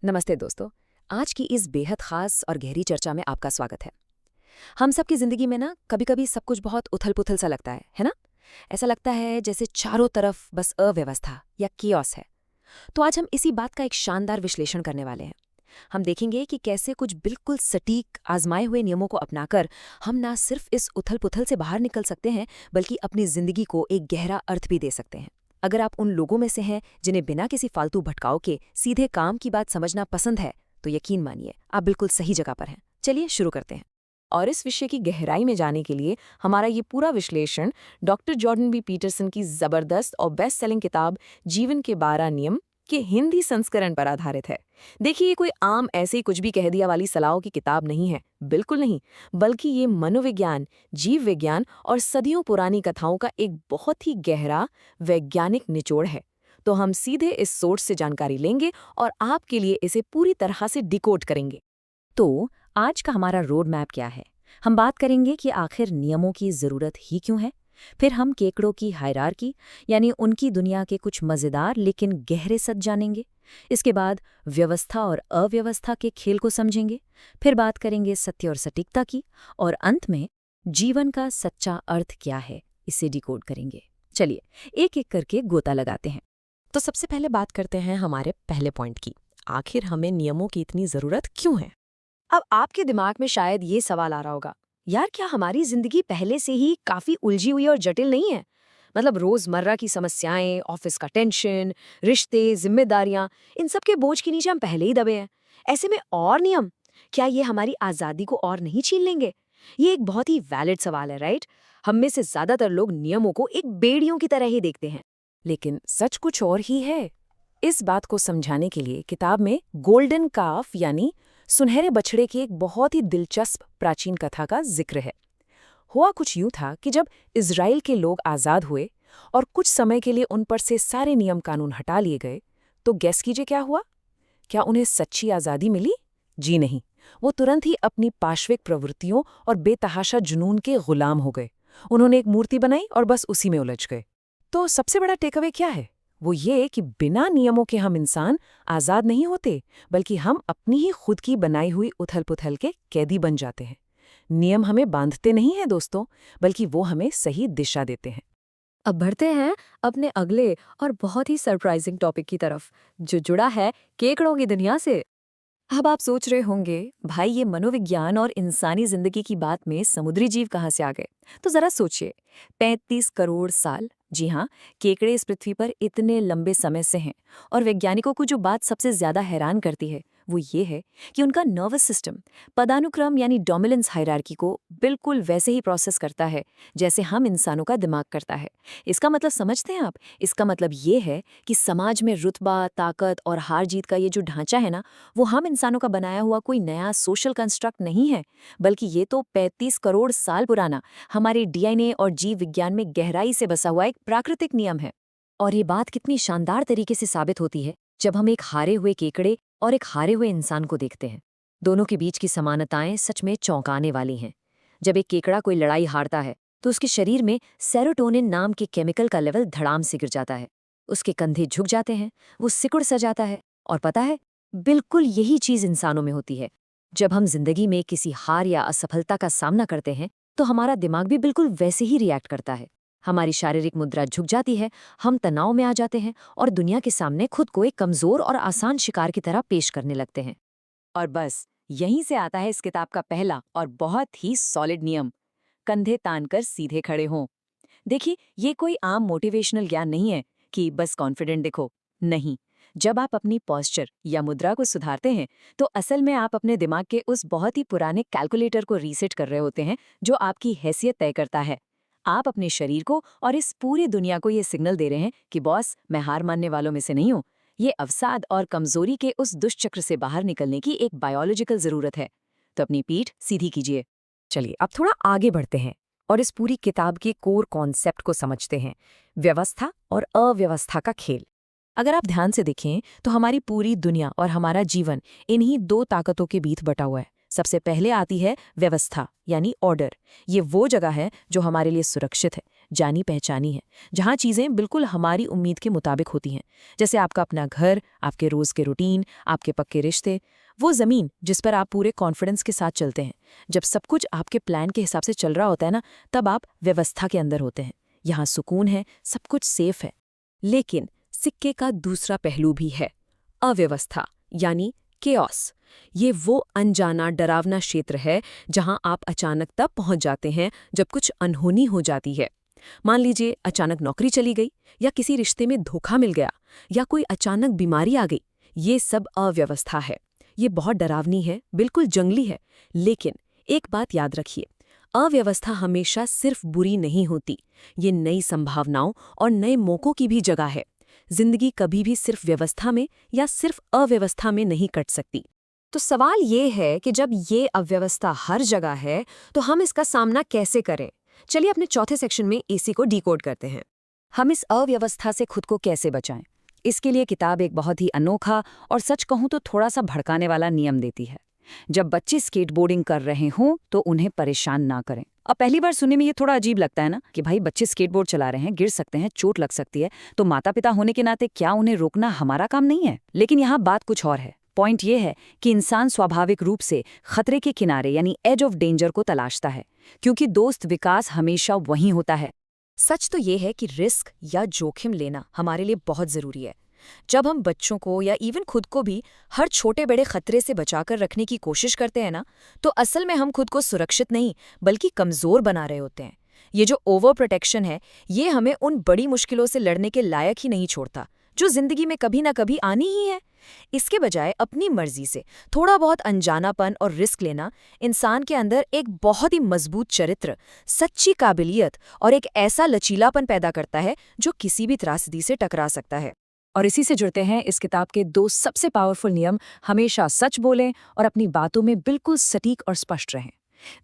नमस्ते दोस्तों। आज की इस बेहद खास और गहरी चर्चा में आपका स्वागत है। हम सब की जिंदगी में ना कभी-कभी सब कुछ बहुत उथल-पुथल सा लगता है ना? ऐसा लगता है जैसे चारों तरफ बस अव्यवस्था या कियोस है। तो आज हम इसी बात का एक शानदार विश्लेषण करने वाले हैं। हम देखेंगे कि कैसे कुछ बिल्कुल सटीक आजमाए हुए नियमों को अपनाकर हम ना सिर्फ इस उथल-पुथल से बाहर निकल सकते हैं, बल्कि अपनी जिंदगी को एक गहरा अर्थ भी दे सकते हैं। अगर आप उन लोगों में से हैं जिन्हें बिना किसी फालतू भटकाव के सीधे काम की बात समझना पसंद है, तो यकीन मानिए आप बिल्कुल सही जगह पर हैं। चलिए शुरू करते हैं। और इस विषय की गहराई में जाने के लिए हमारा ये पूरा विश्लेषण डॉक्टर जॉर्डन बी पीटरसन की जबरदस्त और बेस्ट सेलिंग किताब जीवन के 12 नियम के हिंदी संस्करण पर आधारित है। देखिए, ये कोई आम ऐसे ही कुछ भी कह दिया वाली सलाहों की किताब नहीं है, बिल्कुल नहीं, बल्कि ये मनोविज्ञान, जीव विज्ञान और सदियों पुरानी कथाओं का एक बहुत ही गहरा वैज्ञानिक निचोड़ है। तो हम सीधे इस सोर्स से जानकारी लेंगे और आपके लिए इसे पूरी तरह से डिकोड करेंगे। तो आज का हमारा रोड मैप क्या है? हम बात करेंगे कि आखिर नियमों की जरूरत ही क्यों है। फिर हम केकड़ों की हायरार्की यानी उनकी दुनिया के कुछ मजेदार लेकिन गहरे सच जानेंगे। इसके बाद व्यवस्था और अव्यवस्था के खेल को समझेंगे। फिर बात करेंगे सत्य और सटीकता की, और अंत में जीवन का सच्चा अर्थ क्या है, इसे डिकोड करेंगे। चलिए एक एक करके गोता लगाते हैं। तो सबसे पहले बात करते हैं हमारे पहले पॉइंट की। आखिर हमें नियमों की इतनी जरूरत क्यों है? अब आपके दिमाग में शायद ये सवाल आ रहा होगा, यार क्या हमारी जिंदगी पहले से ही काफी उलझी हुई और जटिल नहीं है? मतलब रोजमर्रा की समस्याएं, ऑफिस का टेंशन, रिश्ते, जिम्मेदारियां, इन सब के बोझ के नीचे हम पहले ही दबे हैं। ऐसे में और नियम, क्या ये हमारी आजादी को और नहीं छीन लेंगे? ये एक बहुत ही वैलिड सवाल है, राइट? हम में से ज्यादातर लोग नियमों को एक बेड़ियों की तरह ही देखते हैं। लेकिन सच कुछ और ही है। इस बात को समझाने के लिए किताब में गोल्डन काफ यानी सुनहरे बछड़े की एक बहुत ही दिलचस्प प्राचीन कथा का जिक्र है। हुआ कुछ यूं था कि जब इज़राइल के लोग आज़ाद हुए और कुछ समय के लिए उन पर से सारे नियम कानून हटा लिए गए, तो गैस कीजिए क्या हुआ? क्या उन्हें सच्ची आज़ादी मिली? जी नहीं, वो तुरंत ही अपनी पाशविक प्रवृत्तियों और बेतहाशा जुनून के गुलाम हो गए। उन्होंने एक मूर्ति बनाई और बस उसी में उलझ गए। तो सबसे बड़ा टेकअवे क्या है? वो ये कि बिना नियमों के हम इंसान आज़ाद नहीं होते, बल्कि हम अपनी ही खुद की बनाई हुई उथल-पुथल के कैदी बन जाते हैं। नियम हमें बांधते नहीं हैं दोस्तों, बल्कि वो हमें सही दिशा देते हैं। अब बढ़ते हैं अपने अगले और बहुत ही सरप्राइजिंग टॉपिक की तरफ, जो जुड़ा है केकड़ों की दुनिया से। अब आप सोच रहे होंगे, भाई ये मनोविज्ञान और इंसानी जिंदगी की बात में समुद्री जीव कहाँ से आ गए? तो जरा सोचिए, 35 करोड़ साल, जी हाँ, केकड़े इस पृथ्वी पर इतने लंबे समय से हैं। और वैज्ञानिकों को जो बात सबसे ज्यादा हैरान करती है वो ये है कि उनका नर्वस सिस्टम पदानुक्रम यानी डोमिनेंस हायरार्की को बिल्कुल वैसे ही प्रोसेस करता है जैसे हम इंसानों का दिमाग करता है। इसका मतलब समझते हैं आप? इसका मतलब ये है कि समाज में रुतबा, ताकत और हार जीत का ये जो ढांचा है ना, वो हम इंसानों का बनाया हुआ कोई नया सोशल कंस्ट्रक्ट नहीं है, बल्कि ये तो 35 करोड़ साल पुराना हमारे डीएनए और जीव विज्ञान में गहराई से बसा हुआ एक प्राकृतिक नियम है। और ये बात कितनी शानदार तरीके से साबित होती है जब हम एक हारे हुए केकड़े और एक हारे हुए इंसान को देखते हैं। दोनों के बीच की समानताएं सच में चौंकाने वाली हैं। जब एक केकड़ा कोई लड़ाई हारता है तो उसके शरीर में सेरोटोनिन नाम के केमिकल का लेवल धड़ाम से गिर जाता है। उसके कंधे झुक जाते हैं, वो सिकुड़ सा जाता है। और पता है, बिल्कुल यही चीज इंसानों में होती है। जब हम जिंदगी में किसी हार या असफलता का सामना करते हैं तो हमारा दिमाग भी बिल्कुल वैसे ही रिएक्ट करता है। हमारी शारीरिक मुद्रा झुक जाती है, हम तनाव में आ जाते हैं और दुनिया के सामने खुद को एक कमजोर और आसान शिकार की तरह पेश करने लगते हैं। और बस यहीं से आता है इस किताब का पहला और बहुत ही सॉलिड नियम, कंधे तानकर सीधे खड़े हों। देखिए, ये कोई आम मोटिवेशनल ज्ञान नहीं है कि बस कॉन्फिडेंट दिखो। नहीं, जब आप अपनी पॉस्चर या मुद्रा को सुधारते हैं तो असल में आप अपने दिमाग के उस बहुत ही पुराने कैलकुलेटर को रीसेट कर रहे होते हैं जो आपकी हैसियत तय करता है। आप अपने शरीर को और इस पूरी दुनिया को ये सिग्नल दे रहे हैं कि बॉस, मैं हार मानने वालों में से नहीं हूँ। ये अवसाद और कमजोरी के उस दुष्चक्र से बाहर निकलने की एक बायोलॉजिकल जरूरत है। तो अपनी पीठ सीधी कीजिए। चलिए अब थोड़ा आगे बढ़ते हैं और इस पूरी किताब के कोर कॉन्सेप्ट को समझते हैं, व्यवस्था और अव्यवस्था का खेल। अगर आप ध्यान से देखें तो हमारी पूरी दुनिया और हमारा जीवन इन्हीं दो ताकतों के बीच बटा हुआ है। सबसे पहले आती है व्यवस्था यानी ऑर्डर। ये वो जगह है जो हमारे लिए सुरक्षित है, जानी पहचानी है, जहाँ चीज़ें बिल्कुल हमारी उम्मीद के मुताबिक होती हैं, जैसे आपका अपना घर, आपके रोज़ के रूटीन, आपके पक्के रिश्ते, वो ज़मीन जिस पर आप पूरे कॉन्फिडेंस के साथ चलते हैं। जब सब कुछ आपके प्लान के हिसाब से चल रहा होता है ना, तब आप व्यवस्था के अंदर होते हैं। यहाँ सुकून है, सब कुछ सेफ है। लेकिन सिक्के का दूसरा पहलू भी है, अव्यवस्था यानी केओस। ये वो अनजाना डरावना क्षेत्र है जहां आप अचानक तब पहुंच जाते हैं जब कुछ अनहोनी हो जाती है। मान लीजिए अचानक नौकरी चली गई, या किसी रिश्ते में धोखा मिल गया, या कोई अचानक बीमारी आ गई। ये सब अव्यवस्था है। ये बहुत डरावनी है, बिल्कुल जंगली है। लेकिन एक बात याद रखिए, अव्यवस्था हमेशा सिर्फ बुरी नहीं होती। ये नई संभावनाओं और नए मौकों की भी जगह है। जिंदगी कभी भी सिर्फ व्यवस्था में या सिर्फ अव्यवस्था में नहीं कट सकती। तो सवाल ये है कि जब ये अव्यवस्था हर जगह है, तो हम इसका सामना कैसे करें? चलिए अपने चौथे सेक्शन में इसी को डिकोड करते हैं। हम इस अव्यवस्था से खुद को कैसे बचाएं? इसके लिए किताब एक बहुत ही अनोखा और सच कहूं तो थोड़ा सा भड़काने वाला नियम देती है। जब बच्चे स्केटबोर्डिंग कर रहे हों तो उन्हें परेशान ना करें। अब पहली बार सुनने में ये थोड़ा अजीब लगता है ना, कि भाई बच्चे स्केटबोर्ड चला रहे हैं, गिर सकते हैं, चोट लग सकती है, तो माता पिता होने के नाते क्या उन्हें रोकना हमारा काम नहीं है? लेकिन यहाँ बात कुछ और है। पॉइंट ये है कि इंसान स्वाभाविक रूप से खतरे के किनारे यानी एज ऑफ डेंजर को तलाशता है, क्योंकि दोस्त विकास हमेशा वहीं होता है। सच तो ये है कि रिस्क या जोखिम लेना हमारे लिए बहुत ज़रूरी है। जब हम बच्चों को या इवन खुद को भी हर छोटे बड़े खतरे से बचाकर रखने की कोशिश करते हैं ना, तो असल में हम खुद को सुरक्षित नहीं बल्कि कमज़ोर बना रहे होते हैं। ये जो ओवर प्रोटेक्शन है, ये हमें उन बड़ी मुश्किलों से लड़ने के लायक ही नहीं छोड़ता, जो जिंदगी में कभी ना कभी आनी ही है। इसके बजाय अपनी मर्जी से थोड़ा बहुत अनजानापन और रिस्क लेना इंसान के अंदर एक बहुत ही मजबूत चरित्र, सच्ची काबिलियत और एक ऐसा लचीलापन पैदा करता है जो किसी भी त्रासदी से टकरा सकता है। और इसी से जुड़ते हैं इस किताब के 2 सबसे पावरफुल नियम। हमेशा सच बोलें और अपनी बातों में बिल्कुल सटीक और स्पष्ट रहें।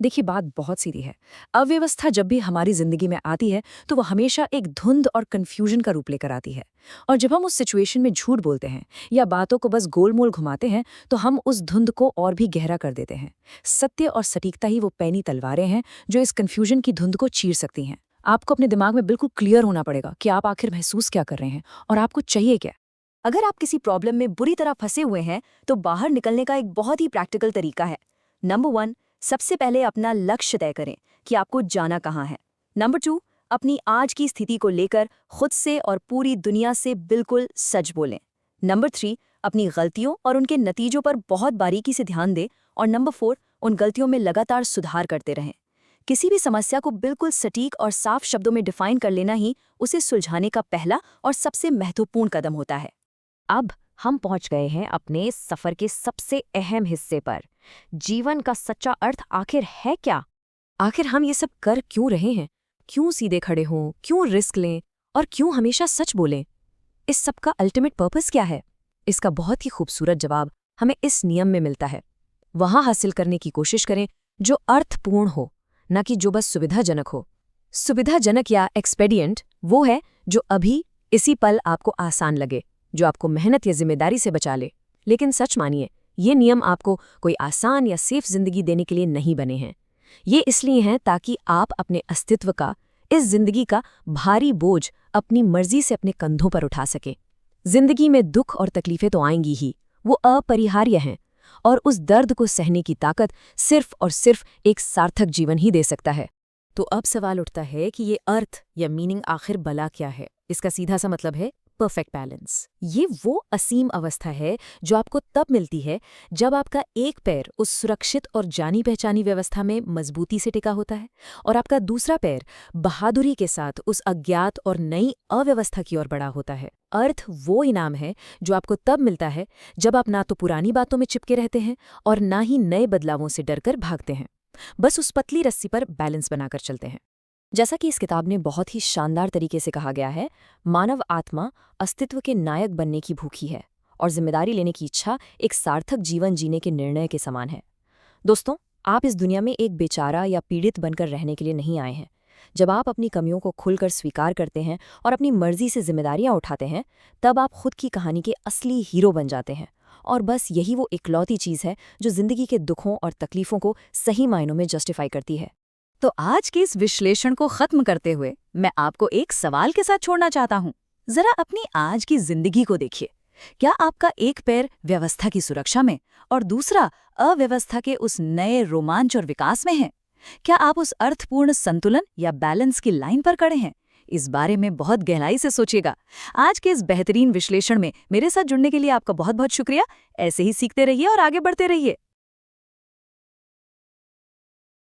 देखिए, बात बहुत सीधी है। अव्यवस्था जब भी हमारी जिंदगी में आती है तो वो हमेशा एक धुंध और कन्फ्यूजन का रूप लेकर आती है। और जब हम उस सिचुएशन में झूठ बोलते हैं या बातों को बस गोलमोल घुमाते हैं, तो हम उस धुंध को और भी गहरा कर देते हैं। सत्य और सटीकता ही वो पैनी तलवारें हैं जो इस कन्फ्यूजन की धुंध को चीर सकती हैं। आपको अपने दिमाग में बिल्कुल क्लियर होना पड़ेगा कि आप आखिर महसूस क्या कर रहे हैं और आपको चाहिए क्या। अगर आप किसी प्रॉब्लम में बुरी तरह फंसे हुए हैं, तो बाहर निकलने का एक बहुत ही प्रैक्टिकल तरीका है। नंबर 1, सबसे पहले अपना लक्ष्य तय करें कि आपको जाना कहाँ है। नंबर 2, अपनी आज की स्थिति को लेकर खुद से और पूरी दुनिया से बिल्कुल सच बोलें। नंबर 3, अपनी गलतियों और उनके नतीजों पर बहुत बारीकी से ध्यान दें। और नंबर 4, उन गलतियों में लगातार सुधार करते रहें। किसी भी समस्या को बिल्कुल सटीक और साफ शब्दों में डिफाइन कर लेना ही उसे सुलझाने का पहला और सबसे महत्वपूर्ण कदम होता है। अब हम पहुंच गए हैं अपने सफर के सबसे अहम हिस्से पर। जीवन का सच्चा अर्थ आखिर है क्या? आखिर हम ये सब कर क्यों रहे हैं? क्यों सीधे खड़े हों, क्यों रिस्क लें और क्यों हमेशा सच बोलें? इस सब का अल्टीमेट पर्पस क्या है? इसका बहुत ही खूबसूरत जवाब हमें इस नियम में मिलता है। वहां हासिल करने की कोशिश करें जो अर्थपूर्ण हो, न कि जो बस सुविधाजनक हो। सुविधाजनक या एक्सपेडिएंट वो है जो अभी इसी पल आपको आसान लगे, जो आपको मेहनत या जिम्मेदारी से बचा ले। लेकिन सच मानिए, ये नियम आपको कोई आसान या सेफ जिंदगी देने के लिए नहीं बने हैं। ये इसलिए हैं ताकि आप अपने अस्तित्व का, इस जिंदगी का भारी बोझ अपनी मर्जी से अपने कंधों पर उठा सकें। जिंदगी में दुख और तकलीफें तो आएंगी ही, वो अपरिहार्य हैं, और उस दर्द को सहने की ताकत सिर्फ और सिर्फ एक सार्थक जीवन ही दे सकता है। तो अब सवाल उठता है कि ये अर्थ या मीनिंग आखिर भला क्या है? इसका सीधा सा मतलब है परफेक्ट बैलेंस। ये वो असीम अवस्था है जो आपको तब मिलती है जब आपका एक पैर उस सुरक्षित और जानी पहचानी व्यवस्था में मजबूती से टिका होता है और आपका दूसरा पैर बहादुरी के साथ उस अज्ञात और नई अव्यवस्था की ओर बढ़ा होता है। अर्थ वो इनाम है जो आपको तब मिलता है जब आप ना तो पुरानी बातों में चिपके रहते हैं और ना ही नए बदलावों से डरकर भागते हैं, बस उस पतली रस्सी पर बैलेंस बनाकर चलते हैं। जैसा कि इस किताब में बहुत ही शानदार तरीके से कहा गया है, मानव आत्मा अस्तित्व के नायक बनने की भूखी है और जिम्मेदारी लेने की इच्छा एक सार्थक जीवन जीने के निर्णय के समान है। दोस्तों, आप इस दुनिया में एक बेचारा या पीड़ित बनकर रहने के लिए नहीं आए हैं। जब आप अपनी कमियों को खुलकर स्वीकार करते हैं और अपनी मर्जी से जिम्मेदारियां उठाते हैं, तब आप खुद की कहानी के असली हीरो बन जाते हैं। और बस यही वो इकलौती चीज़ है जो जिंदगी के दुखों और तकलीफों को सही मायनों में जस्टिफाई करती है। तो आज के इस विश्लेषण को खत्म करते हुए मैं आपको एक सवाल के साथ छोड़ना चाहता हूँ। जरा अपनी आज की जिंदगी को देखिए। क्या आपका एक पैर व्यवस्था की सुरक्षा में और दूसरा अव्यवस्था के उस नए रोमांच और विकास में है? क्या आप उस अर्थपूर्ण संतुलन या बैलेंस की लाइन पर खड़े हैं? इस बारे में बहुत गहराई से सोचिएगा। आज के इस बेहतरीन विश्लेषण में मेरे साथ जुड़ने के लिए आपका बहुत बहुत शुक्रिया। ऐसे ही सीखते रहिए और आगे बढ़ते रहिए।